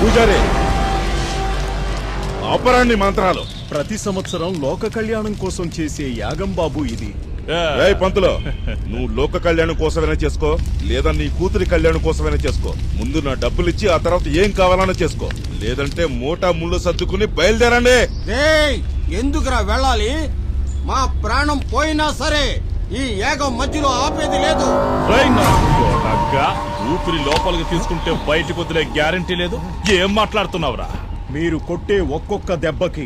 పూజారి అపరాన్ని మంత్రాలు. ప్రతి సంవత్సరం లోక కళ్యాణం కోసం చేసే యాగం బాబు ఇది. ఏయ్ పంతులు, నువ్వు లోక కళ్యాణం కోసమైనా చేసుకో, లేదా నీ కూతురి కళ్యాణం కోసమైనా చేసుకో. ముందు నా డబ్బులు ఇచ్చి ఆ తర్వాత ఏం కావాలన్నా చేసుకో, లేదంటే మూటా ముళ్ళు సర్దుకుని బయలుదేరండి. ఎందుకురా వెళ్ళాలి? మా ప్రాణం పోయినా సరే ఈ యాగం మధ్యలో ఆపేది లేదు. ఊపిరి లోపలికి తీసుకుంటే బయటకు వదిలే గ్యారంటీ లేదు. ఏం మాట్లాడుతున్నావురా? మీరు కొట్టే ఒక్కొక్క దెబ్బకి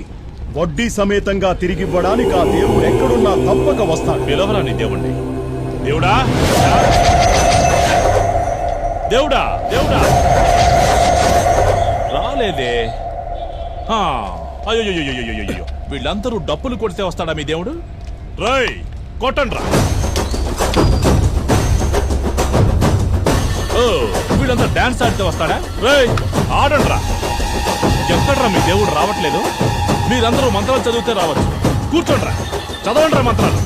వడ్డీ సమేతంగా తిరిగివ్వడానికి ఆ దేవుడు ఎక్కడున్నా తప్పక వస్తాడు. పిలవరా నీ దేవుణ్ణి. దేవుడా దేవుడా దేవుడా రాలేదే. అయ్యో, వీళ్ళందరూ డప్పులు కొడితే వస్తాడా మీ దేవుడు? రై కొట్టండి రా. వీళ్ళంతా డాన్స్ ఆడితే వస్తాడా? రై ఆడండి రా. ఎక్కడ్రా మీ దేవుడు రావట్లేదు? మీరందరూ మంత్రాలు చదివితే రావచ్చు. కూర్చోండి రా, చదవండి రా మంత్రాలు.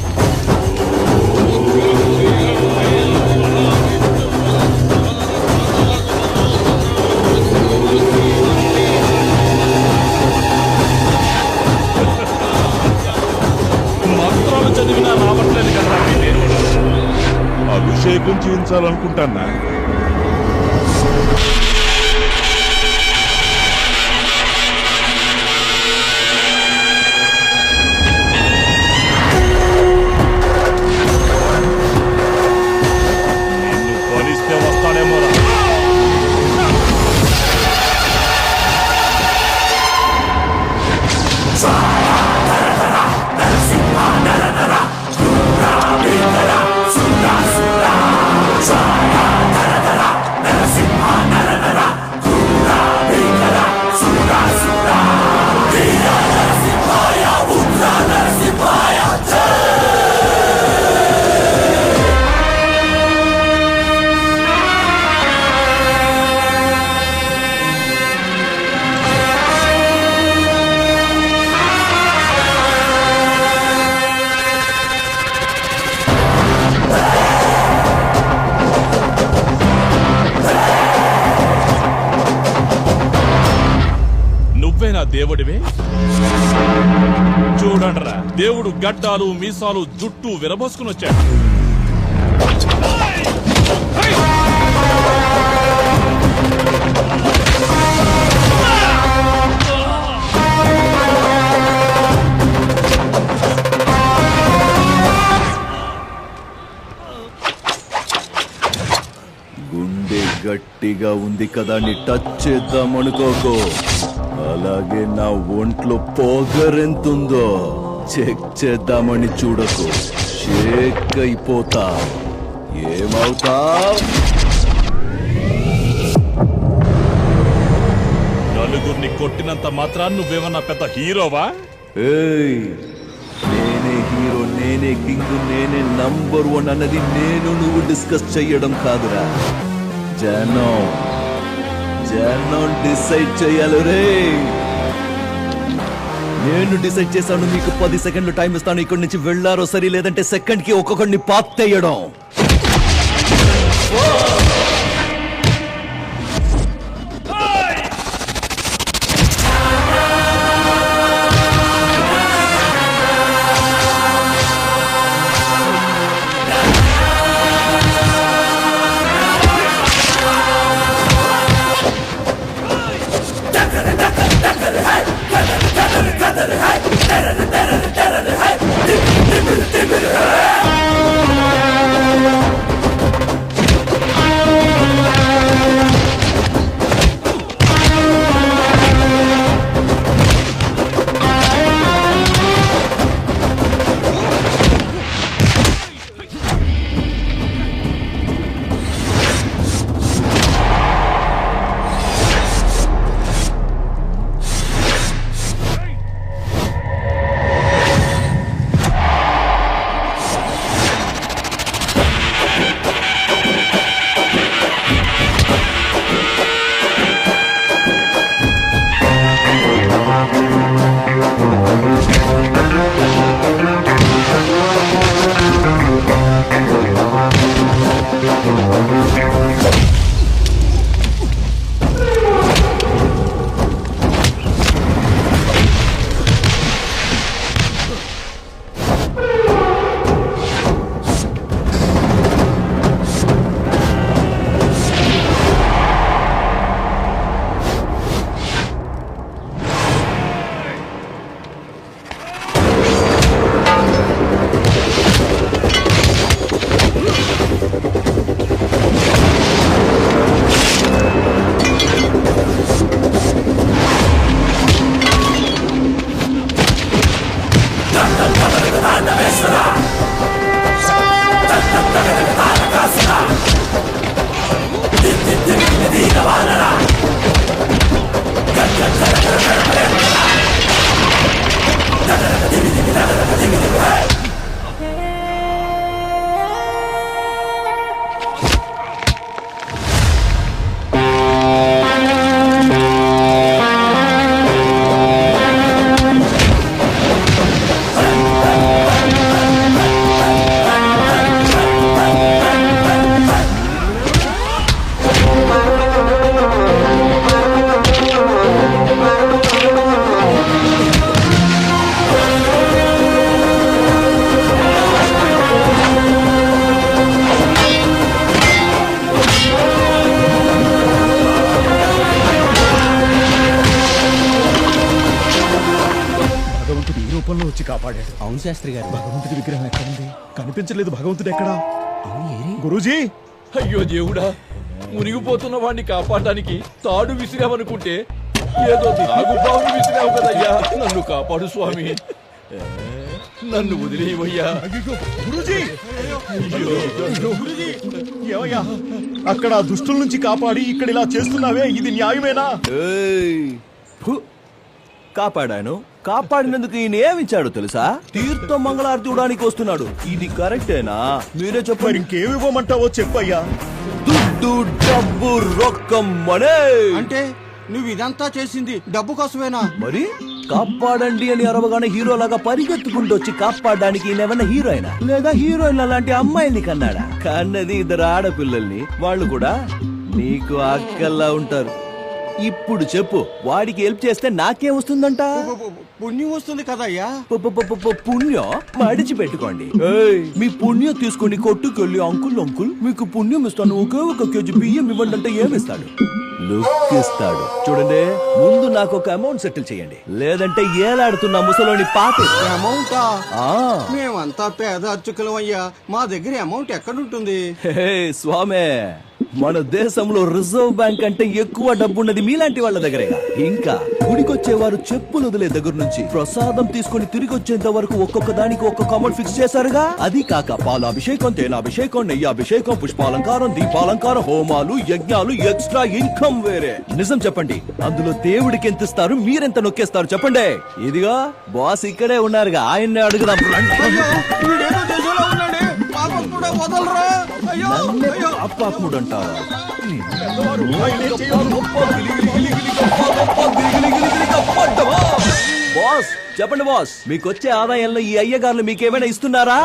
మంత్రాలు చదివినా రావట్లేదు కదా మీ దేవుడు. అభిషేకం చేయించాలనుకుంటానా? దేవుడివే? చూడండిరా, దేవుడు గడ్డాలు మీసాలు జుట్టు విరబోసుకుని వచ్చాడు. గుండె గట్టిగా ఉంది కదా అని టచ్ చేద్దాం అనుకోకు. అలాగే నా ఒంట్లో పొగరెంతుందో చెక్ చేద్దామని చూడకు. షేక్ అయిపోతా. ఏమవుతా? నలుగురిని కొట్టినంత మాత్రాన్ని నువ్వేమన్నా పెద్ద హీరోవా? నేనే హీరో, నేనే కింగ్, నేనే నంబర్ 1 అన్నది నేను నువ్వు డిస్కస్ చెయ్యడం కాదురా. జనం డిసైడ్ చెయ్యాలి రే. నేను డిసైడ్ చేశాను. మీకు 10 సెకండ్లు టైం ఇస్తాను. ఇక్కడి నుంచి వెళ్ళారో సరి, లేదంటే సెకండ్ కి ఒక్కొక్కడిని పాత్తేయడం. వచ్చి కాపాడాడు. అవును శాస్త్రి గారు. భగవంతుడి విగ్రహం ఎక్కడుంది? కనిపించలేదు. భగవంతుడు ఎక్కడా? గురూజీ, అయ్యో దేవుడా, మునిగిపోతున్న వాడిని కాపాడడానికి తాడు విసిరామనుకుంటే ఏదో తాగుబావుని విసిరావు కదయ్యా. నన్ను కాపాడు స్వామి, నన్ను వదిలేవయ్యా. అయ్యో గురూజీ, ఏమయ్యా అక్కడ ఆ దుష్టుల నుంచి కాపాడి ఇక్కడ ఇలా చేస్తున్నావే, ఇది న్యాయమేనా? ఏయ్! ఫు! కాపాడాను. కాపాడినందుకు ఈయన ఏమిచ్చాడు తెలుసా? తీర్థం మంగళారతి ఇవ్వడానికి వస్తున్నాడు. ఇది కరెక్టేనా? మీరే మరి చెప్పండి. ఇంకేమివ్వమంటావో చెప్పయ్యా. దుడ్డు, డబ్బు, రొక్కం, మనే. అంటే నువ్వు ఇదంతా చేసింది డబ్బు కోసమేనా? మరి కాపాడండి అని అరవగానే హీరోలాగా పరిగెత్తుకుంటూ వచ్చి కాపాడడానికి ఈయనేమన్నా హీరోయినా లేదా హీరోయిన్ అలాంటి అమ్మాయిని కన్నాడా? కన్నది ఇద్దరు ఆడపిల్లల్ని. వాళ్ళు కూడా నీకు అక్కల్లా ఉంటారు. ఇప్పుడు చెప్పు, వాడికి హెల్ప్ చేస్తే నాకేం వస్తుందంట? పుణ్యం వస్తుంది కదయ్యా. పుణ్యం మడిచి పెట్టుకోండి. ఏయ్, మీ పుణ్యం తీసుకొని కొట్టుకెళ్ళి అంకుల్ మీకు పుణ్యం ఇస్తాను, ఒకే ఒక కేజీ బియ్యం ఇవ్వండి అంటే ఏమిస్తాడు? లుక్ ఇస్తాడు. చూడండి, ముందు నాకు ఒక అమౌంట్ సెటిల్ చేయండి, లేదంటే ఏలాడుతున్న ముసలోని పాపేస్తా. అమౌంటా? ఆ. మేమంతా పేద అర్చకులం అయ్యా, మా దగ్గర అమౌంట్ ఎక్కడుంటుంది? హే స్వామే, మన దేశంలో రిజర్వ్ బ్యాంక్ అంటే ఎక్కువ డబ్బున్నది మీలాంటి వాళ్ళ దగ్గరేగా. ఇంకా గుడికొచ్చేవారు చెప్పులు వదిలే దగ్గర నుంచి ప్రసాదం తీసుకుని తిరిగి వచ్చేంత వరకు ఒక్కొక్క దానికి ఒక్కొక్క అమౌంట్ ఫిక్స్ చేశారుగా. అది కాక పాలాభిషేకం, తేనాభిషేకం, నెయ్యాభిషేకం, పుష్పాలంకారం, దీపాలంకారం, హోమాలు, యజ్ఞాలు, ఎక్స్ట్రా ఇన్కమ్ వేరే. నిజం చెప్పండి, అందులో దేవుడికి ఎంత ఇస్తారు, మీరెంత నొక్కేస్తారు చెప్పండి. ఇదిగా బాస్ ఇక్కడే ఉన్నారుగా, ఆయన్నే అడుగుదాం. అయ్యో, వీడేదో చేసేలా ఉన్నాడే, పాపం కూడా వదలరా. అయ్యో అయ్యో. అప్పాకుడు అంటారా? బాస్ చెప్పండి బాస్, మీకు వచ్చే ఆదాయంలో ఈ అయ్యగారులు మీకేమైనా ఇస్తున్నారా?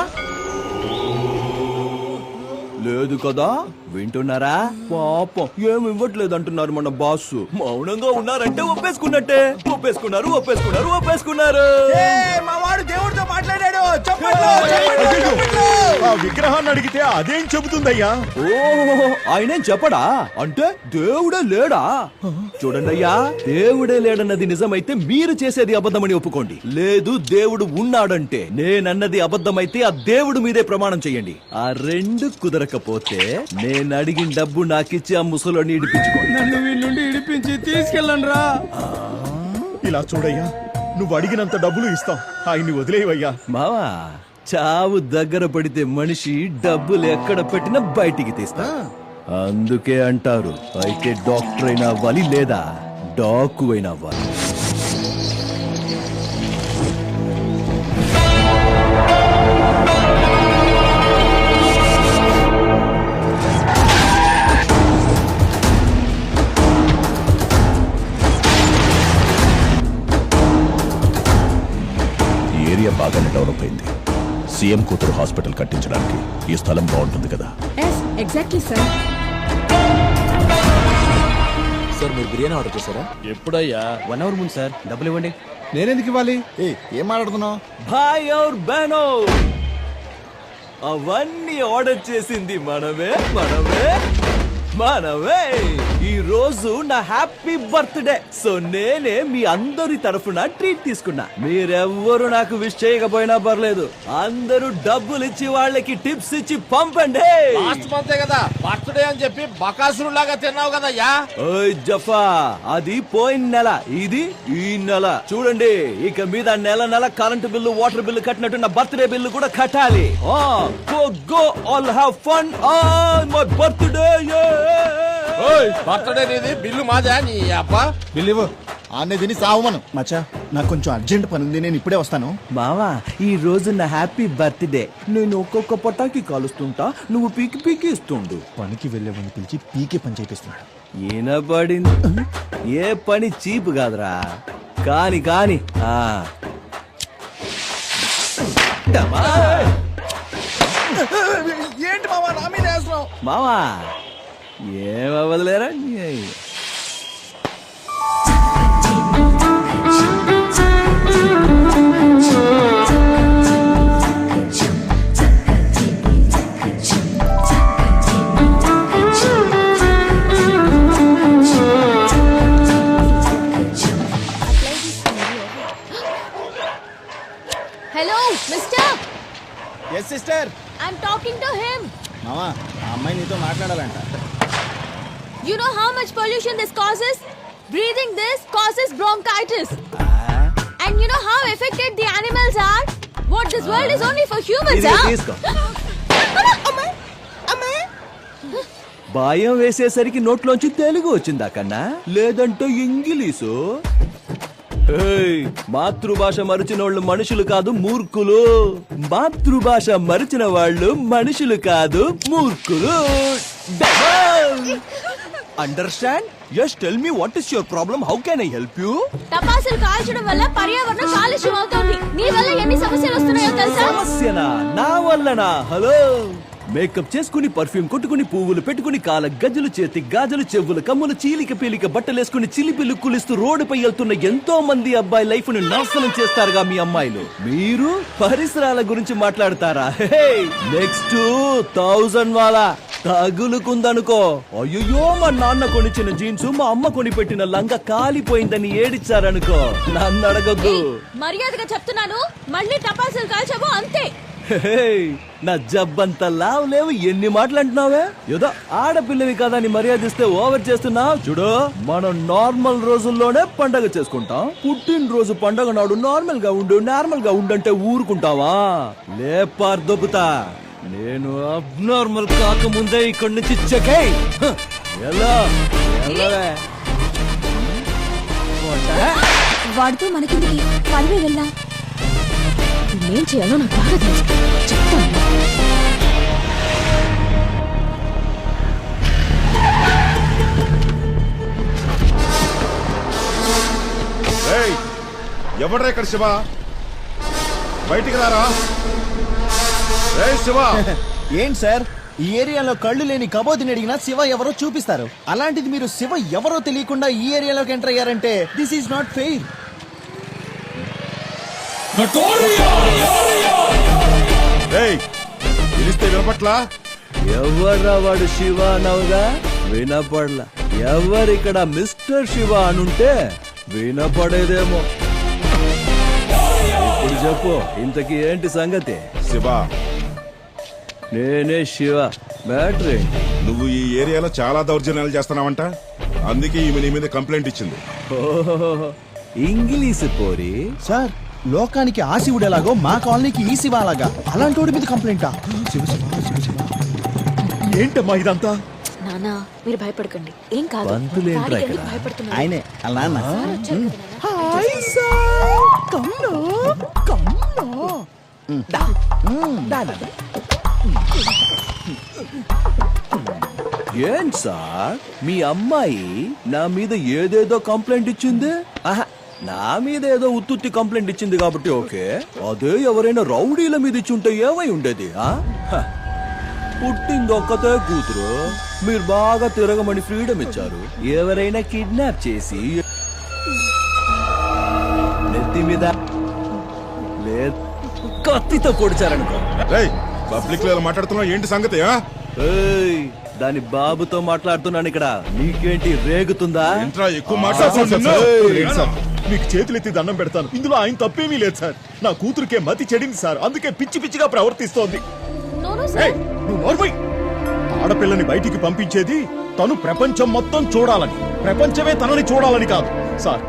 లేదు కదా, వింటున్నారా? పాపం ఏమి ఇవ్వట్లేదు అంటున్నారు మన బాస్. మౌనంగా ఉన్నారంటే ఒప్పేసుకున్నట్టే. ఒప్పేసుకున్నారు. మా వాడు దేవుడితో మాట్లాడాడు. ఆ విగ్రహాన్ని అడిగితే అదేం చెబుతుందయ్యా? ఓ, ఆయనేం చెప్పడా? అంటే దేవుడే లేడా? చూడండి అయ్యా, దేవుడే లేడన్నది నిజమైతే మీరు చేసేది అబద్ధమని ఒప్పుకోండి. లేదు దేవుడు ఉన్నాడంటే నేనన్నది అబద్ధమైతే ఆ దేవుడు మీదే ప్రమాణం చెయ్యండి. ఆ రెండు కుదరకపోతే నేను అడిగిన డబ్బు నాకిచ్చి ఆ ముసలోని ఇడిపించుకోండి. నన్ను వీళ్ళ నుండి ఇడిపించి తీసుకెళ్ళండి రా. ఇలా చూడయ్యా, నువ్వు అడిగినంత డబ్బులు ఇస్తాం, ఆయన్ని వదిలేవయ్యా. మావా, చావు దగ్గర పడితే మనిషి డబ్బులు ఎక్కడ పెట్టినా బయటికి తీస్తా. అందుకే అంటారు, అయితే డాక్టర్ అయినా అవ్వాలి లేదా డాకు అయినా అవ్వాలి. ఏరియా బాగానే డెవలప్ అయింది. సీఎం కూతురు హాస్పిటల్ కట్టించడానికి ఈ స్థలం బాగుంటుంది కదా. Exactly sir. సార్ మీరు బిర్యానీ ఆర్డర్ చేశారా? ఎప్పుడయ్యా? 1 అవర్ ముందు సార్. డబ్బులు ఇవ్వండి. నేనెందుకు ఇవ్వాలి? ఏం మాట్లాడుతున్నావు? భాయ్ ఔర్ బహనో, అవన్నీ ఆర్డర్ చేసింది మనమే. ఈ రోజు నా హ్యాపీ బర్త్డే, సో నేనే మీ అందరి తరఫున ట్రీట్ తీసుకున్నా. మీరెవ్వరు నాకు విష్ చేయకపోయినా పర్లేదు, అందరూ డబ్బులు ఇచ్చి వాళ్ళకి టిప్స్ ఇచ్చి పంపండి. లాస్ట్ మంతే కదా బర్త్డే అని చెప్పి బకాసురు లాగా తిన్నావు కదయ్యా. ఓయ్ జఫా, అది పోయిన నెల, ఇది ఈ నెల. చూడండి, ఇక మీద నెల కరెంటు బిల్లు, వాటర్ బిల్లు కట్టినట్టు నా బర్త్డే బిల్లు కూడా కట్టాలి. Go all have fun on my birthday. Birthday నీది, బిల్లు మాదా? నీ అబ్బా బిల్లు ఆనే తిని సావమను. మచ్చా, నాకు కొంచెం అర్జెంట్ పని ఉంది, నేను ఇప్పుడే వస్తాను. మావా, ఈ రోజు నా హ్యాపీ బర్త్డే. నేను ఒక్కొక్క పటాకి కాలుస్తుంటా, నువ్వు పీకి ఇస్తుండు. పనికి వెళ్ళేవాడిని పిలిచి పీకే పని చేపిస్తున్నాడు. ఈనబడింది. ఏ పని చీపు కాదురా. కాని ఏంటి మావా నా మీద వేస్తున్నావు? మావా ఏమవ్వదులేరా. Yes sister. I'm talking to him. మామా ఆ అమ్మాయి నీతో మాట్లాడాలంట. You know how much pollution this causes? Breathing this causes bronchitis. And you know how affected the animals are? What, this world is only for humans, ఇదిగో huh? తీసుకో. భయం వేసేసరికి నోట్లోంచి తెలుగు వచ్చిందా కన్నా లేదంటే ఇంగిలీషు. ఏయ్, మాతృభాష మరిచిన వాళ్ళు మనుషులు కాదు మూర్ఖులు. మాతృభాష మరిచిన వాళ్ళు మనుషులు కాదు మూర్ఖులు. Understand? Just tell me what is your problem, how can I help you? టపాసులు కాల్చడం వల్ల పర్యావరణం కాలుష్యం అవుతోంది. నీ వల్ల ఎన్ని సమస్యలు వస్తున్నాయో తెలుసా? సమస్యనా? నా వల్లనా? హలో, మేకప్ చేసుకుని పర్ఫ్యూమ్ కొట్టుకుని పువ్వులు పెట్టుకుని కాల గజ్జలు చేతి గాజులు చెవులు కమ్ములు చీలిక పీలిక బట్టలేసుకుని చిలిపి లుక్కులిస్తూ రోడ్డుపై వెళ్తున్న ఎంతో మంది అబ్బాయి లైఫ్ ని నాశనం చేస్తారుగా మీ అమ్మాయిలు. మీరు పరిసరాల గురించి మాట్లాడతారా? నెక్స్ట్ 1000 వాలా తగులుకుందనుకో. అయ్యో, మా నాన్న కొనిచ్చిన జీన్స్ మా అమ్మ కొనిపెట్టిన లంగా కాలిపోయిందని ఏడిచారనుకో. నన్ను అడగొద్దు. మర్యాదగా చెప్తున్నాను, మళ్ళీ టపాసులు కాల్చావు అంతే. నా జబ్బంతా లావు లేవు, ఎన్ని మాటలు అంటున్నావే? ఏదో ఆడపిల్లవి కదా అని మర్యాదిస్తే ఓవర్ చేస్తున్నావు చూడు. మనం నార్మల్ రోజుల్లోనే పండగ చేసుకుంటాం. పుట్టినరోజు పండగ నాడు నార్మల్ గా ఉండంటే ఊరుకుంటావా? లేపార్ దొబ్బుతా. నేను అబ్నార్మల్ కాకముందే ఇక్కడి నుంచి చెకై ఎలా వాడితో మనకిందికి పనివే వెళ్ళాం. ఏం చేయాలో నాకు బాగా తెలుసు, చెప్తాను. ఎవడ్రా ఇక్కడ శివ? బయటికి రారా. శివ ఏంటి సార్, ఈ ఏరియాలో కళ్ళు లేని కబోదిని అడిగినా శివ ఎవరో చూపిస్తారు. అలాంటిది మీరు శివ ఎవరో తెలియకుండా ఈ ఏరియాలోకి ఎంటర్ అయ్యారంటే దిస్ ఈజ్ నాట్ ఫెయిర్. పిలిస్తే వినపట్లా? ఎవర్రా వాడు శివ అనవుగా? వినపడలా. ఎవరిక్కడ మిస్టర్ శివ అనుంటే వినపడేదేమో. ఇప్పుడు చెప్పు, ఇంతకీ ఏంటి సంగతి? శివ, నేనే శివ. బ్యాటరీ, నువ్వు ఈ ఏరియాలో చాలా దౌర్జన్యాలు చేస్తున్నావంట. అందుకే ఈమె నీ మీద కంప్లైంట్ ఇచ్చింది. ఇంగ్లీష్ పోరి. సార్, లోకానికి ఆ శివుడు ఎలాగో మా కాలనీకి ఈ శివ అలాగా. అలాంటి వాడి మీద కంప్లైంటా? ఏంటమ్మా ఇదంతా? నానా, మీరు భయపడకండి, ఏం కాదు. పంతులేంట్రా డాడీ ఇక్కడ? ఎందుకు భయపడుతున్నారు? ఆయనే అలా అన్న. వచ్చారు కదా నాన్న. ఏం సార్, మీ అమ్మాయి నా మీద ఏదేదో కంప్లైంట్ ఇచ్చింది? ఆహా, నా మీద ఏదో ఉత్తుత్తి కంప్లైంట్ ఇచ్చింది కాబట్టి ఓకే. అదే ఎవరైనా రౌడీల మీద ఇచ్చుంటే ఏమై ఉండేది? పుట్టింది ఒక్కతే కూతురు, మీరు బాగా తిరగమని ఫ్రీడమ్ ఇచ్చారు. ఎవరైనా కిడ్నాప్ చేసి నెత్తి మీద కత్తితో పొడిచారనుకో. పబ్లిక్ లో మాట్లాడుతున్నావు, ఏంటి సంగతి? దాని బాబుతో మాట్లాడుతున్నాను ఇక్కడ. నీకేంటి రేగుతుందా? ఎక్కువ మీకు చేతులెత్తి దండం పెడతాను, ఇందులో ఆయన తప్పేమీ లేదు సార్. నా కూతురికే మతి చెడింది సార్, అందుకే పిచ్చి పిచ్చిగా ప్రవర్తిస్తోంది. నోను సార్. ఏయ్, నువ్వు నోర్మై. ఆడపిల్లని బయటికి పంపించేది తను ప్రపంచం మొత్తం చూడాలని, ప్రపంచమే తనని చూడాలని కాదు. సార్,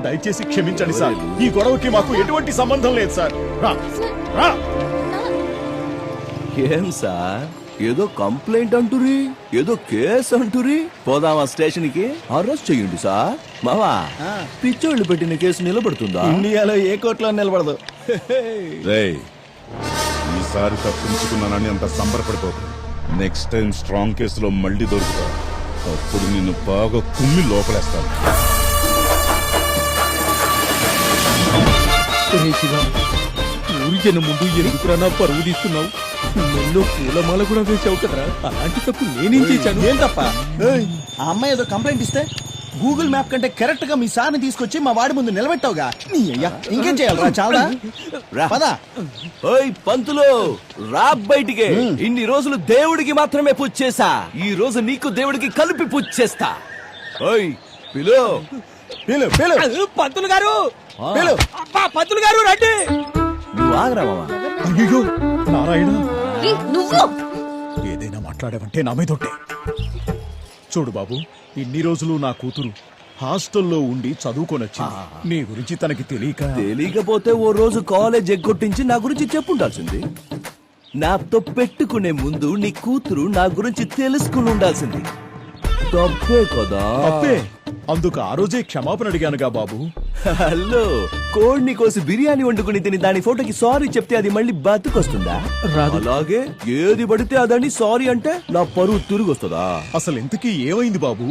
దయచేసి క్షమించండి సార్. ఈ గొడవకి మాకు ఎటువంటి సంబంధం లేదు సార్. రా రా. ఏం సార్, ఏదో కంప్లైంట్ అంటురి, ఏదో కేసు అంటురి. పోదామా స్టేషన్ కి? అరెస్ట్ చెయ్యండి సార్. మావా, పిచ్చోళ్ళు పెట్టిన కేసు నిలబడుతుందా? ఇండియాలో ఏ కోర్టులో నిలబడదు. ఈసారి తప్పించుకున్నానని అంత సంబరపడిపోకు. నెక్స్ట్ టైం స్ట్రాంగ్ కేసులో మళ్ళీ దొరుకుతా. అప్పుడు నిన్ను బాగా కుమ్మి లోపలేస్తాను. ఊరి జనం ముందు ఎందుకురా నా పరువు తీస్తున్నావు? నన్ను పూలమాల కూడా వేసావు కదరా, అలాంటి తప్పు నేనేం చేశాను? ఏం తప్ప? ఆ అమ్మాయి ఏదో కంప్లైంట్ ఇస్తే గూగుల్ మ్యాప్ కంటే కరెక్ట్ గా మీ సార్ని తీసుకొచ్చి మా వాడి ముందు నిలబెట్టావుగా. నీ అయ్యా, ఇంకేం చేయాలరా? చాలా పదా. ఓయ్ పంతులు, రా బయటికి. ఇన్ని రోజులు దేవుడికి మాత్రమే పూజ చేశా, ఈ రోజు నీకు దేవుడికి కలిపి పూజ చేస్తా. ఓయ్ పిలు పిలు పిలు పంతులు గారు, పిలు. పంతులు గారు రండి. నువ్వు ఆగరా మావా. అయ్యో నారాయణ, నువ్వు ఏదైనా మాట్లాడావంటే నా మీద ఒట్టే. చూడు బాబు, ఇన్ని రోజులు నా కూతురు హాస్టల్లో ఉండి చదువుకొనొచ్చింది. నీ గురించి తనకి తెలియకపోతే ఓ రోజు కాలేజ్ ఎగ్గొట్టించి నా గురించి చెప్పుండాల్సింది. నాతో పెట్టుకునే ముందు నీ కూతురు నా గురించి తెలుసుకుని ఉండాల్సింది. తప్పే కదా? తప్పే. అందుకు ఆ రోజే క్షమాపణ అడిగానుగా బాబు. హలో, కోడిని కోసి బిర్యానీ వండుకుని తిని దాని ఫోటోకి సారీ చెప్తే అది మళ్ళీ బతుకొస్తుందా? అలాగే ఏది పడితే అదని సారీ అంటే నా పరువు తిరిగి వస్తుందా? అసలు ఇంతకీ ఏమైంది బాబు?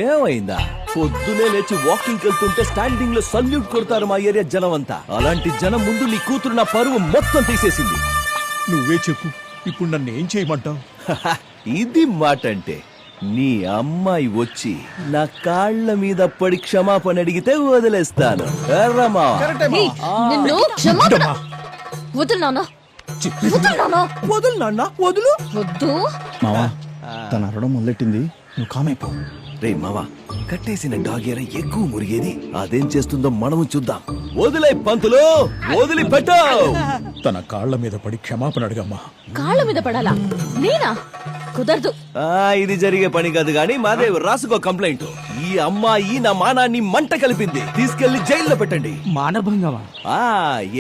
ఏమైందా? పొద్దునే లేచి వాకింగ్ వెళ్తుంటే స్టాండింగ్ లో సల్యూట్ కొడతారు మా ఏరియా జనం అంతా. అలాంటి జనం ముందు నీ కూతురు నా పరువు మొత్తం తీసేసింది. నువ్వే చెప్పు, ఇప్పుడు నన్ను ఏం చేయమంటావు? ఇది మాట అంటే, నీ అమ్మాయి వచ్చి నా కాళ్ళ మీద పడి క్షమాపణ అడిగితే వదిలేస్తాను. ఎర్రమా నిన్ను క్షమాపణ వదులు నాన్న, వదులు నాన్న, వదులు నాన్న, వదులు. వద్దు. మావా, తన అరవడం మొదలెట్టింది, నువ్వు కామైపో. రే మావా, కట్టేసిన డాగేర ఎక్కువ మురిగేది. అదేం చేస్తుందో మనము చూద్దాం. వదిలే పంతులు, వదిలిపెట్టు. తన కాళ్ల మీద పడి క్షమాపణ అడగమ్మా. కాళ్ళ మీద పడాలా? నేనా? కుదరదు. ఇది జరిగే పని కాదు గాని మాదేవ్ రాసుకో కంప్లైంట్. ఈ అమ్మాయి నా మానాన్ని మంట కలిపింది, తీసుకెళ్లి జైల్లో పెట్టండి. మానభంగమా?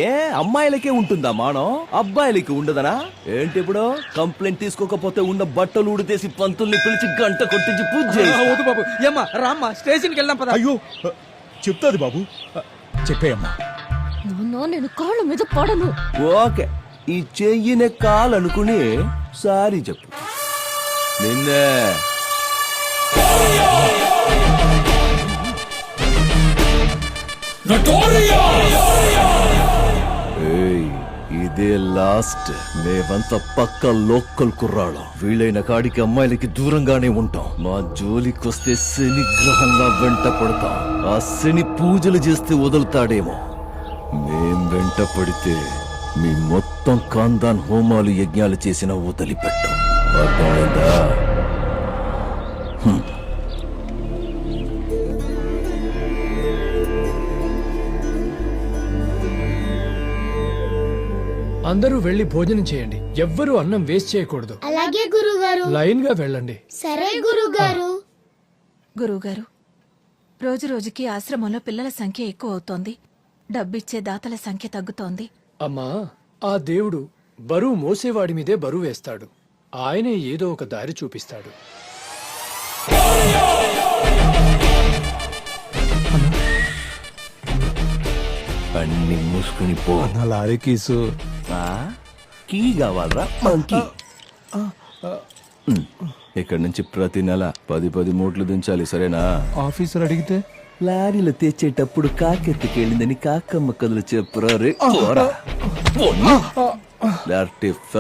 ఏ అమ్మాయిలకే ఉంటుందా మానం, అబ్బాయిలకి ఉండదనా ఏంటి? ఇప్పుడు కంప్లైంట్ తీసుకోకపోతే ఉన్న బట్టలు ఉడితేసి పంతుల్ని పిలిచి గంట కొట్టించి పూజ చేయి. బాబు ఏమ్మా రామ్మా, స్టేషన్కి వెళ్దాం పద. అయ్యో, చెప్తాది బాబు, చెప్పేయమ్మా. నేను కాళ్ళ మీద పడను. ఓకే, ఈ చెయ్యినే కాలనుకుని సారీ చెప్పు. నిన్నే ఇదే లాస్ట్. మేమంతా పక్క లోకల్ కుర్రాళ్ళం. వీలైన కాడికి అమ్మాయిలకి దూరంగానే ఉంటాం. మా జోలికొస్తే శని గ్రహంగా వెంట పడతాం. ఆ శని పూజలు చేస్తే వదులుతాడేమో. మేం వెంట పడితే మీ మొత్తం కాందాన్ హోమాలు యజ్ఞాలు చేసిన వదిలిపెట్టాం. అర్థమైందా? అందరూ వెళ్లి భోజనం చేయండి. ఎవ్వరూ అన్నం వేస్ట్ చేయకూడదు. అలాగే గురుగారు. లైన్ గా వెళ్ళండి. సరే గురుగారు. గురువుగారు, రోజు రోజుకి ఆశ్రమంలో పిల్లల సంఖ్య ఎక్కువ అవుతోంది. డబ్బిచ్చే దాతల సంఖ్య తగ్గుతోంది. అమ్మా, ఆ దేవుడు బరువు మోసేవాడి మీదే బరువు వేస్తాడు. ఆయనే ఏదో ఒక దారి చూపిస్తాడు. అన్ని మూసుకుని పో. లారీ కీసు కీ కావాలరా మంకీ? ఇక్కడ నుంచి ప్రతి నెల 10 మూట్లు దించాలి, సరేనా? ఆఫీసర్ అడిగితే లారీలు తెచ్చేటప్పుడు కాకెత్తికెళ్ళిందని కాకమ్మ కథలు చెప్పురా రే.